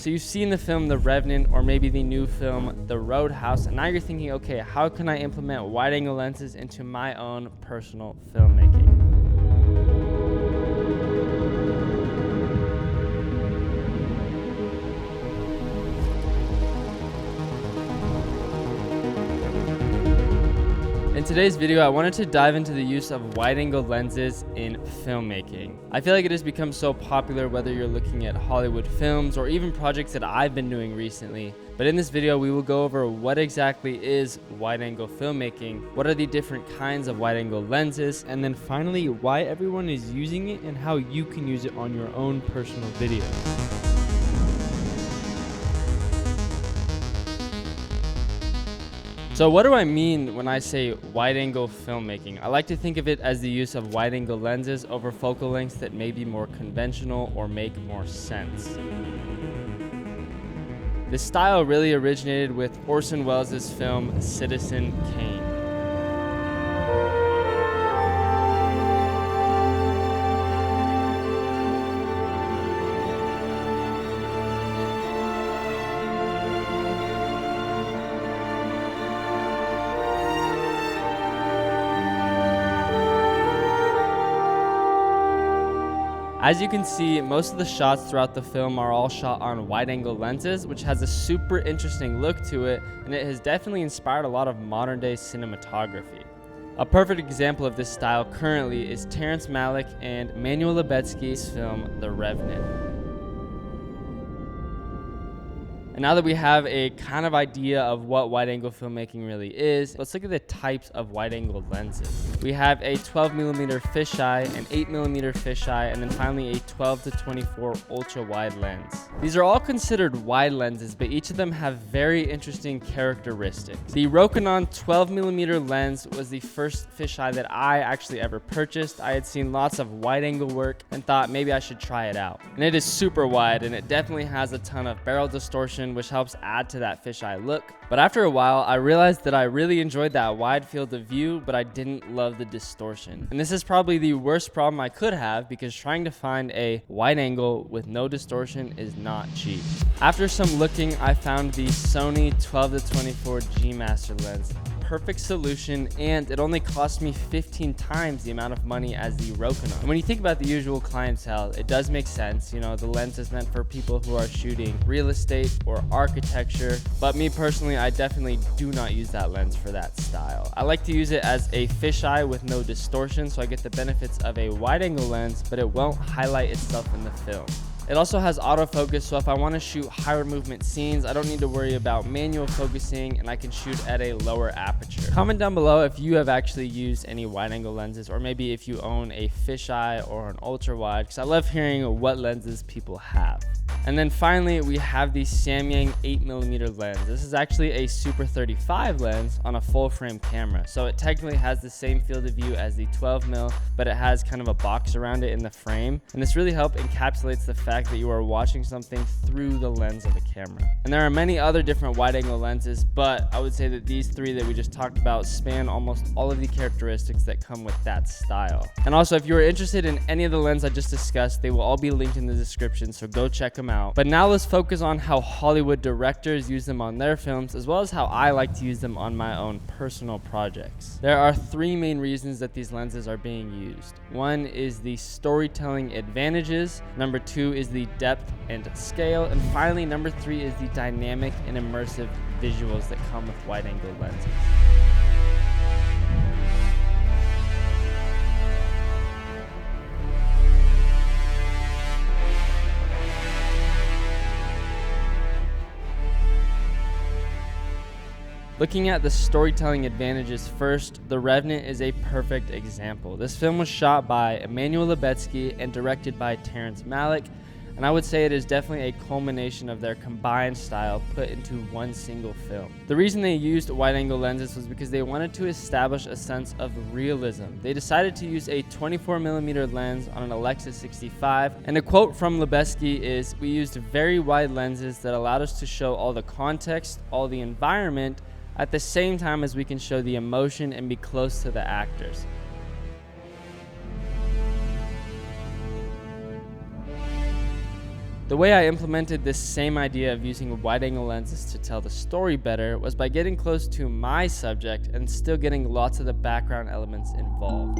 So you've seen the film The Revenant, or maybe the new film The Roadhouse, and now you're thinking, okay, how can I implement wide-angle lenses into my own personal filmmaking? In today's video, I wanted to dive into the use of wide-angle lenses in filmmaking. I feel like it has become so popular whether you're looking at Hollywood films or even projects that I've been doing recently. But in this video, we will go over what exactly is wide-angle filmmaking, what are the different kinds of wide-angle lenses, and then finally, why everyone is using it and how you can use it on your own personal videos. So what do I mean when I say wide-angle filmmaking? I like to think of it as the use of wide-angle lenses over focal lengths that may be more conventional or make more sense. This style really originated with Orson Welles' film Citizen Kane. As you can see, most of the shots throughout the film are all shot on wide-angle lenses, which has a super interesting look to it, and it has definitely inspired a lot of modern-day cinematography. A perfect example of this style currently is Terrence Malick and Manuel Lubezki's film The Revenant. And now that we have a kind of idea of what wide-angle filmmaking really is, let's look at the types of wide-angle lenses. We have a 12mm fisheye, an 8mm fisheye, and then finally a 12 to 24 ultra-wide lens. These are all considered wide lenses, but each of them have very interesting characteristics. The Rokinon 12mm lens was the first fisheye that I actually ever purchased. I had seen lots of wide-angle work and thought maybe I should try it out. And it is super wide, and it definitely has a ton of barrel distortion, which helps add to that fisheye look. But after a while, I realized that I really enjoyed that wide field of view, but I didn't love the distortion. And this is probably the worst problem I could have, because trying to find a wide angle with no distortion is not cheap. After some looking, I found the Sony 12 to 24 G Master lens. Perfect solution, and it only cost me 15 times the amount of money as the Rokinon. And when you think about the usual clientele, it does make sense. You know, the lens is meant for people who are shooting real estate or architecture, but me personally, I definitely do not use that lens for that style. I like to use it as a fisheye with no distortion, so I get the benefits of a wide-angle lens, but it won't highlight itself in the film. It also has autofocus, so if I want to shoot higher movement scenes, I don't need to worry about manual focusing, and I can shoot at a lower aperture. Comment down below if you have actually used any wide-angle lenses, or maybe if you own a fisheye or an ultra-wide, because I love hearing what lenses people have. And then finally, we have the Samyang 8mm lens. This is actually a Super 35 lens on a full frame camera. So it technically has the same field of view as the 12mm, but it has kind of a box around it in the frame. And this really helps encapsulates the fact that you are watching something through the lens of the camera. And there are many other different wide-angle lenses, but I would say that these three that we just talked about span almost all of the characteristics that come with that style. And also, if you are interested in any of the lenses I just discussed, they will all be linked in the description, so go check them out. But now let's focus on how Hollywood directors use them on their films, as well as how I like to use them on my own personal projects. There are three main reasons that these lenses are being used. One is the storytelling advantages, number two is the depth and scale, and finally number three is the dynamic and immersive visuals that come with wide-angle lenses. Looking at the storytelling advantages first, The Revenant is a perfect example. This film was shot by Emmanuel Lubezki and directed by Terrence Malick, and I would say it is definitely a culmination of their combined style put into one single film. The reason they used wide-angle lenses was because they wanted to establish a sense of realism. They decided to use a 24mm lens on an Alexa 65, and a quote from Lubezki is, "We used very wide lenses that allowed us to show all the context, all the environment, at the same time as we can show the emotion and be close to the actors." The way I implemented this same idea of using wide-angle lenses to tell the story better was by getting close to my subject and still getting lots of the background elements involved.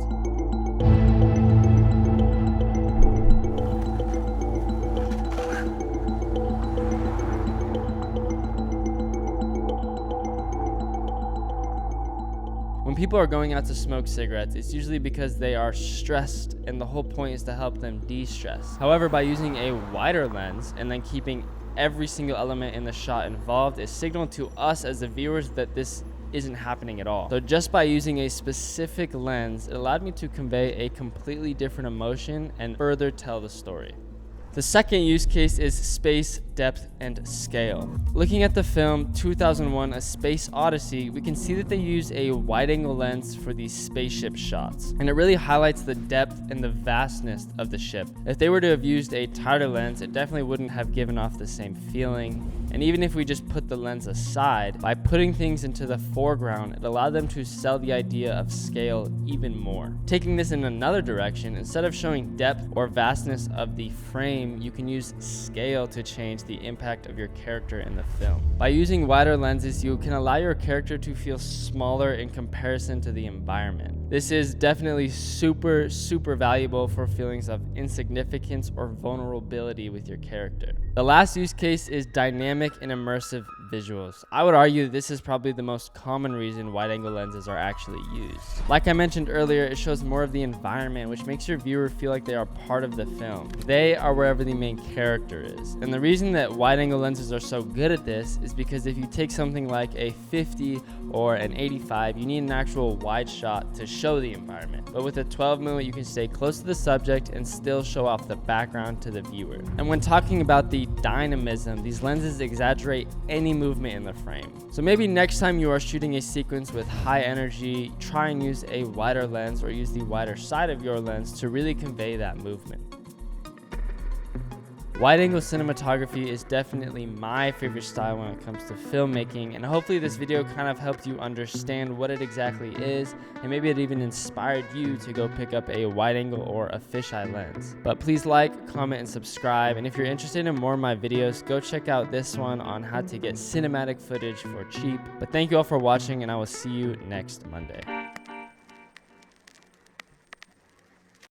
When people are going out to smoke cigarettes, it's usually because they are stressed, and the whole point is to help them de-stress. However, by using a wider lens and then keeping every single element in the shot involved, it signaled to us as the viewers that this isn't happening at all. So just by using a specific lens, it allowed me to convey a completely different emotion and further tell the story. The second use case is space, depth, and scale. Looking at the film 2001: A Space Odyssey, we can see that they use a wide-angle lens for these spaceship shots, and it really highlights the depth and the vastness of the ship. If they were to have used a tighter lens, it definitely wouldn't have given off the same feeling. And even if we just put the lens aside, by putting things into the foreground, it allowed them to sell the idea of scale even more. Taking this in another direction, instead of showing depth or vastness of the frame, you can use scale to change the impact of your character in the film. By using wider lenses, you can allow your character to feel smaller in comparison to the environment. This is definitely super valuable for feelings of insignificance or vulnerability with your character. The last use case is dynamic and immersive visuals. I would argue this is probably the most common reason wide-angle lenses are actually used. Like I mentioned earlier, it shows more of the environment, which makes your viewer feel like they are part of the film. They are wherever the main character is. And the reason that wide-angle lenses are so good at this is because if you take something like a 50 or an 85, you need an actual wide shot to show the environment. But with a 12mm, you can stay close to the subject and still show off the background to the viewer. And when talking about the dynamism, these lenses exaggerate any movement in the frame. So maybe next time you are shooting a sequence with high energy, try and use a wider lens or use the wider side of your lens to really convey that movement. Wide-angle cinematography is definitely my favorite style when it comes to filmmaking, and hopefully this video kind of helped you understand what it exactly is, and maybe it even inspired you to go pick up a wide-angle or a fisheye lens. But please like, comment, and subscribe, and if you're interested in more of my videos, go check out this one on how to get cinematic footage for cheap. But thank you all for watching, and I will see you next Monday.